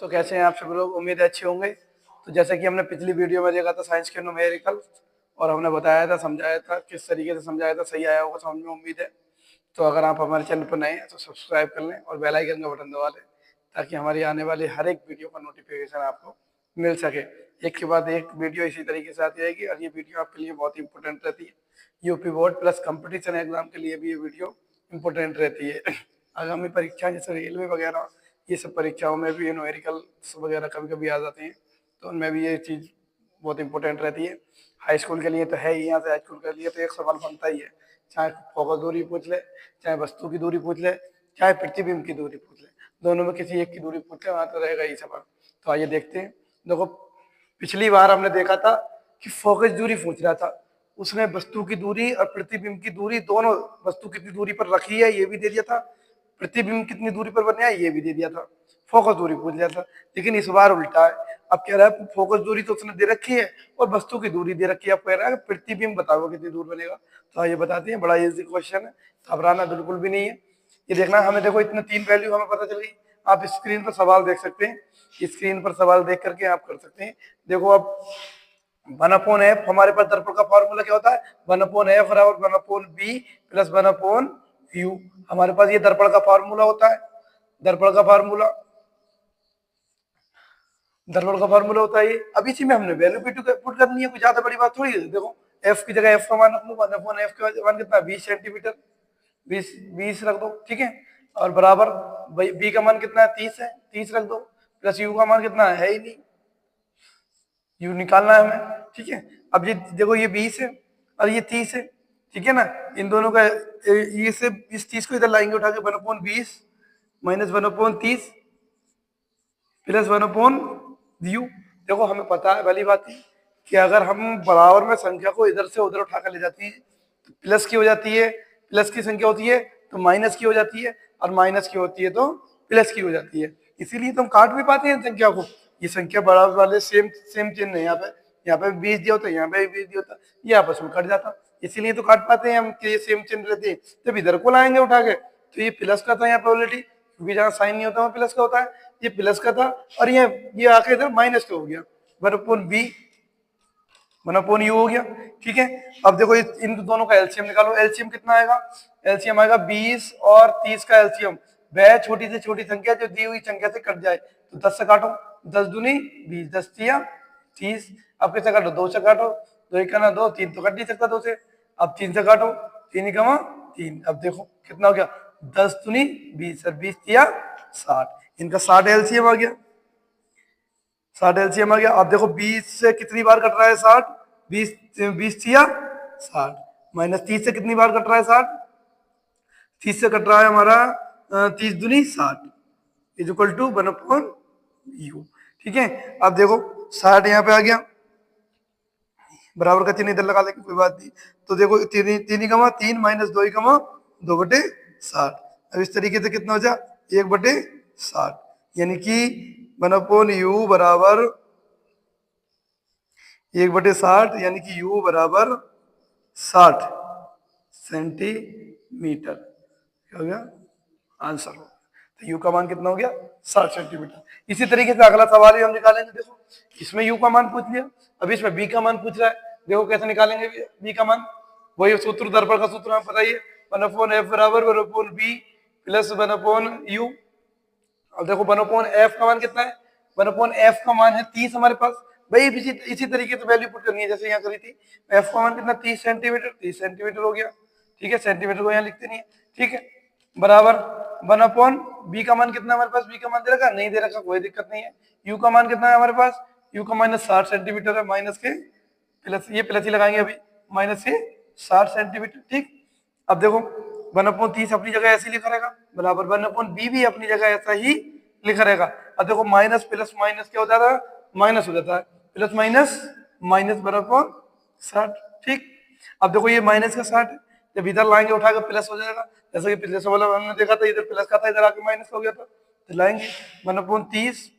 दोस्तों कैसे हैं आप सभी लोग। उम्मीद है अच्छे होंगे। तो जैसे कि हमने पिछली वीडियो में देखा था साइंस के न्यूमेरिकल, और हमने बताया था, समझाया था, किस तरीके से समझाया था, सही आया होगा समझ में उम्मीद है। तो अगर आप हमारे चैनल पर नए हैं तो सब्सक्राइब कर लें और बेल आइकन का बटन दबा लें, ताकि हमारी आने वाली हर एक वीडियो का नोटिफिकेशन आपको मिल सके। एक के बाद एक वीडियो इसी तरीके से आती रहेगी, और ये वीडियो आपके लिए बहुत ही इंपॉर्टेंट रहती है। UP board plus competition exam के लिए भी ये वीडियो इंपॉर्टेंट रहती है। आगामी परीक्षा जैसे रेलवे वगैरह, ये सब परीक्षाओं में भी न्यूमेरिकल्स वगैरह कभी कभी आ जाते हैं, तो उनमें भी ये चीज़ बहुत इंपॉर्टेंट रहती है। हाई स्कूल के लिए तो है ही, यहाँ से हाई स्कूल के लिए तो एक सवाल बनता ही है, चाहे फोकस दूरी पूछ ले, चाहे वस्तु की दूरी पूछ ले, चाहे प्रतिबिंब की दूरी पूछ ले, दोनों में किसी एक की दूरी पूछ ले, वहाँ तो रहेगा ही सवाल। तो आइए देखते हैं। देखो, पिछली बार हमने देखा था कि फोकस दूरी पूछ रहा था, उसने वस्तु की दूरी और प्रतिबिंब की दूरी दोनों, वस्तु कितनी दूरी पर रखी है ये भी दे दिया था, प्रतिबिंब कितनी दूरी पर बने है ये भी दे दिया था, फोकस दूरी पूछ लिया था। लेकिन इस बार उल्टा है, अब कह रहा है फोकस दूरी तो उसने दे रखी है और वस्तु की दूरी दे रखी है, अब कह रहा है प्रतिबिंब बताओ कितनी दूर बनेगा। तो ये बताते हैं, बड़ा इजी क्वेश्चन है, घबराना बिल्कुल भी नहीं है। ये देखना हमें, देखो इतने तीन वैल्यू हमें पता चल गई। आप स्क्रीन पर सवाल देख सकते हैं, स्क्रीन पर सवाल देख करके आप कर सकते हैं। देखो अब 1/f हमारे पास दर्पण का फॉर्मूला क्या होता है, 1/f बराबर 1/b प्लस 1/u। हमारे पास ये दर्पण का फॉर्मूला होता है, दर्पण का फॉर्मूला, दर्पण का फॉर्मूला होता है ये। अब इसी में हमने वैल्यू पुट करनी है, कोई ज्यादा बड़ी बात थोड़ी है। देखो f की जगह f का मान रख लो, 1/f का मान कितना, 20 सेंटीमीटर, 20 रख दो, ठीक है। और बराबर b का मान कितना है, 30 है, 30 रख दो, प्लस u का मान कितना है ही नहीं, u निकालना है हमें, ठीक है। अब ये देखो, ये 20 है और ये 30 है, ठीक है ना। इन दोनों का ये से इस 30 को इधर लाएंगे उठा के, 1/20 माइनस 1/30 प्लस 1/u। देखो हमें पता है वाली बात है कि अगर हम बराबर में संख्या को इधर से उधर उठा कर ले जाती है तो प्लस की हो जाती है, प्लस की संख्या होती है तो माइनस की हो जाती है, और माइनस की होती है तो प्लस की हो जाती है। इसीलिए तो हम काट भी पाते हैं संख्या को। ये संख्या बराबर वाले सेम सेम चिन्ह है, यहाँ पे 20 दिया होता है, यहाँ पे 20 दिया होता है, ये आपस में कट जाता, इसीलिए तो काट पाते हैं हम कि ये सेम चिन्ह रहते हैं। जब इधर को लाएंगे उठा के तो ये प्लस का था यहाँ प्रोबेबिलिटी, क्योंकि जहाँ साइन नहीं होता वहाँ प्लस का होता है, ये प्लस का था, और ये आके इधर माइनस का हो गया, 1/b 1/u हो गया, ठीक है। अब देखो इन दोनों का एलसीएम निकालो, एलसीएम कितना आएगा, एलसीएम आएगा 20 और 30 का एलसीएम, वह छोटी से छोटी संख्या जो दी हुई संख्या से कट जाए, तो 10 से काटो, 10 दूनी 20, 10 तिया 30, अब किससे काटो, 2 से काटो, 2 एक ना 2, 3 तो कट नहीं सकता 2 से, अब 3 से काटो, 3 ही कमा 3, अब देखो कितना हो गया, 10 दूनी 20 और 20 तिया 60, इनका 60 एलसीएम आ गया, 60 एलसीएम आ गया। अब देखो 20 से कितनी बार कट रहा है 60, 20 थिया 60, माइनस 30 से कितनी बार कट रहा है 60, 30 से कट रहा है हमारा 30 दूनी 60 इज इक्वल टू 1/u, ठीक है। अब देखो 60 यहाँ पे आ गया, बराबर का चिन्ह इधर लगा लेंगे, कोई बात नहीं। तो देखो 3 ही कमा 3 माइनस 2 ही कमा 2/60, अब इस तरीके से कितना हो जाए 1/60, यानी कि 1/u बराबर 1/60, यानी कि u बराबर 60 सेंटीमीटर, क्या हो गया आंसर हो। तो u का मान कितना हो गया 60 सेंटीमीटर। इसी तरीके से अगला सवाल भी हम निकालेंगे। देखो इसमें u का मान पूछ लिया, अब इसमें b का मान पूछ रहा है, देखो कैसे निकालेंगे b का मान, वही सूत्र, दर्पण का सूत्र हमें पता ही है, 1/f बराबर 1/b प्लस 1/u। अब देखो 1/f का मान कितना है, 1/f का मान है 30 हमारे पास, भाई इसी तरीके से वैल्यू पुट करनी है जैसे यहाँ करी थी। f का मान कितना 30 सेंटीमीटर, 30 सेंटीमीटर हो गया, ठीक है, सेंटीमीटर को यहाँ लिखते नहीं है, ठीक है, बराबर 1/b का मान कितना हमारे पास, b का मान दे रखा नहीं, दे रखा कोई दिक्कत नहीं है। u का मान कितना है हमारे पास, u का माइनस 60 सेंटीमीटर है, माइनस के प्लस, ये प्लस ही लगाएंगे अभी, माइनस के 60 सेंटीमीटर, ठीक। अब देखो 1/30 अपनी जगह ऐसे लिखा रहेगा, बराबर 1/b भी अपनी जगह ऐसा ही लिखा रहेगा। अब देखो माइनस प्लस माइनस क्या हो जाता है, माइनस हो जाता है, प्लस माइनस माइनस 1/60, ठीक। अब देखो ये माइनस का 60 जब इधर लाएंगे उठाकर प्लस हो जाएगा, जैसे कि पिछले सवाल में हमने देखा था इधर प्लस का था, इधर आके माइनस हो गया था, तो लाएंगे 1/30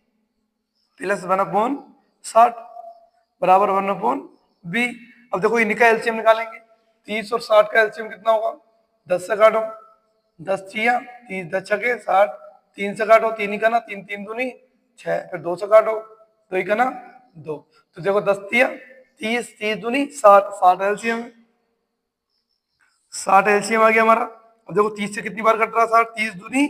प्लस 1/60 बराबर 1/b। अब देखो इनका एलसीएम निकालेंगे, 30 और 60 का एलसीएम कितना होगा, 10 से काटो, 10 छिया 30, 10 छके 60, 3 से काटो, 3 ही का ना 3 3 दूनी 6, फिर 2 से काटो, 2 ही का ना 2, तो देखो 10 दिया 30, 30 दूनी 60, 60 एलसीएम है, 60 एलसीएम आ गया हमारा। अब देखो 30 से कितनी बार कट रहा है 60, 30 दूनी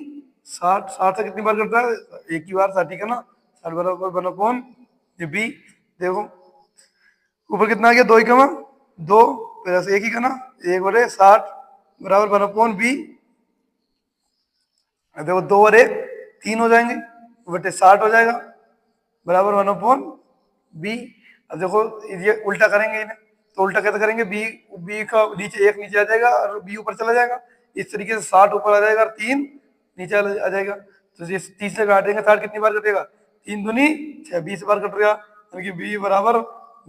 60, 60 से कितनी बार कट रहा है, एक ही बार 60 ही का ना, 60 बराबर 1/, ये बी, देखो ऊपर कितना आ गया 2 ही का 2, फिर ऐसे एक ही का ना 1/60 बराबर 1/बी, देखो 2 और 1 3 हो जाएंगे, बटे 60 हो जाएगा बराबर 1/बी। अब देखो ये उल्टा करेंगे इन्हें, तो उल्टा कैसे करेंगे, बी बी का नीचे 1 नीचे आ जाएगा और बी ऊपर चला जाएगा, इस तरीके से 60 ऊपर आ जाएगा और 3 नीचे आ जाएगा। तो ये 30 से काटेंगे 60 कितनी बार कटेगा, 3 दूनी 6, 20 बार कट गया, क्योंकि बी बराबर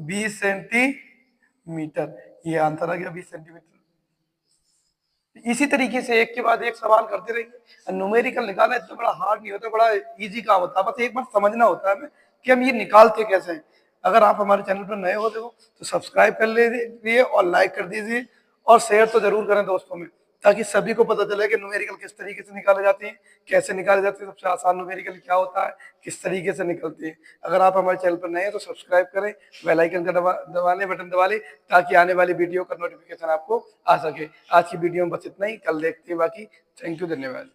20 सेंटीमीटर, ये आंसर आ गया 20 सेंटीमीटर। इसी तरीके से एक के बाद एक सवाल करते रहिए। न्यूमेरिकल निकालना इतना बड़ा हार्ड नहीं होता, बड़ा इजी काम होता है, बस एक बार समझना होता है हमें कि हम ये निकालते कैसे हैं। अगर आप हमारे चैनल पर नए होते हो तो सब्सक्राइब कर लीजिए और लाइक कर दीजिए और शेयर तो जरूर करें दोस्तों में, ताकि सभी को पता चले कि न्यूमेरिकल किस तरीके से निकाले जाते हैं, कैसे निकाले जाते हैं, सबसे आसान न्यूमेरिकल क्या होता है, किस तरीके से निकलते हैं। अगर आप हमारे चैनल पर नए हैं तो सब्सक्राइब करें, बेल आइकन का दबा लें, बटन दबा लें, ताकि आने वाली वीडियो का नोटिफिकेशन आपको आ सके। आज की वीडियो में बस इतना ही, कल देखते हैं बाकी। थैंक यू, धन्यवाद।